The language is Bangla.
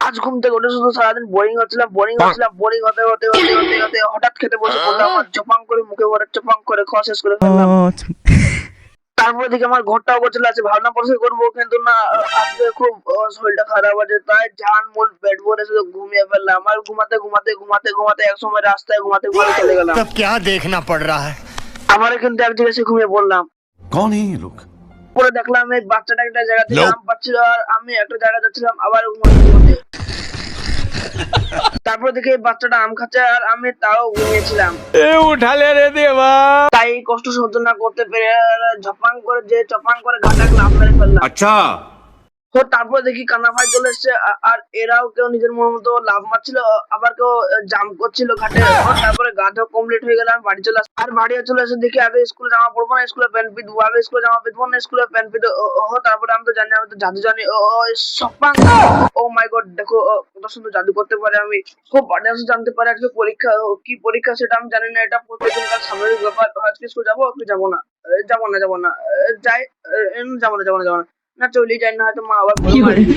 আজ ঘুম থেকে উঠে শুধু সারাদিন বোরিং হচ্ছিলাম, বোরিং হতে হতে হতে হতে হতে হঠাৎ খেতে বসে পড়লাম, আমার চপাং করে মুখে ভরে চপাং করে খাওয়া শেষ করে ফেললাম। তারপরে দেখি আমার ঘরটাও গোছানো আছে, ভাবনা পরিষ্কার করবো, কিন্তু না, আজকে খুব শরীরটা খারাপ আছে, তাই জান মন পেট ভরে শুধু ঘুমিয়ে ফেললাম। আর ঘুমাতে ঘুমাতে ঘুমাতে ঘুমাতে এক সময় রাস্তায় ঘুমাতে ঘুমাতে চলে গেলাম। तब क्या देखना पड़ रहा है? আমারও কিন্তু এক জায়গায় এসে ঘুমিয়ে পড়লাম। कौन है ये लोग? পরে দেখলাম এই বাচ্চাটা একটা জায়গা থেকে আম পাচ্ছিল, আর আমি একটা জায়গায় যাচ্ছিলাম আবার ঘুমাতে ঘুমাতে। তারপর দেখি এই বাচ্চাটা আম খাচ্ছে আর আমি তাও ঘুমিয়েছিলাম। উঠালে রে দেবা। তাই এই কষ্ট সহ্য না করতে পেরে ঝপাং করে ঘাটাকে লাফ মেরে ফেললাম। अच्छा তো তারপরে দেখি কান্না ভাই চলে এসছে, আর এরাও কেউ নিজের মন মতো লাভ মারছিল, আবার কেউ জাম্প করছিল ঘাটে। তারপরে গাধা কমপ্লিট হয়ে গেল, আমি বাড়ি চলে আসি। আর বাড়ি চলে এসে দেখি আগে স্কুলে জামা পরবো না, স্কুলে প্যান্ট পিঁধবো, আগে স্কুলে জামা পিঁধবো না, স্কুলে প্যান্ট পিঁধবো। তারপরে আমি তো জানি, আমি তো জাদু জানি। সপাং, ও মাই গড, দেখো কত সুন্দর জাদু করতে পারে আমি। খুব বাড়ি জানতে পারে আজকে পরীক্ষা, কি পরীক্ষা সেটা আমি জানি না, এটা প্রতিদিনকার সাময়িক ব্যাপার। আজকে স্কুল যাবো, একটু যাবো না, যাবো না, যাই, যাবো না, না চলেই যাই, না হয়তো মা আবার বলে মারবে।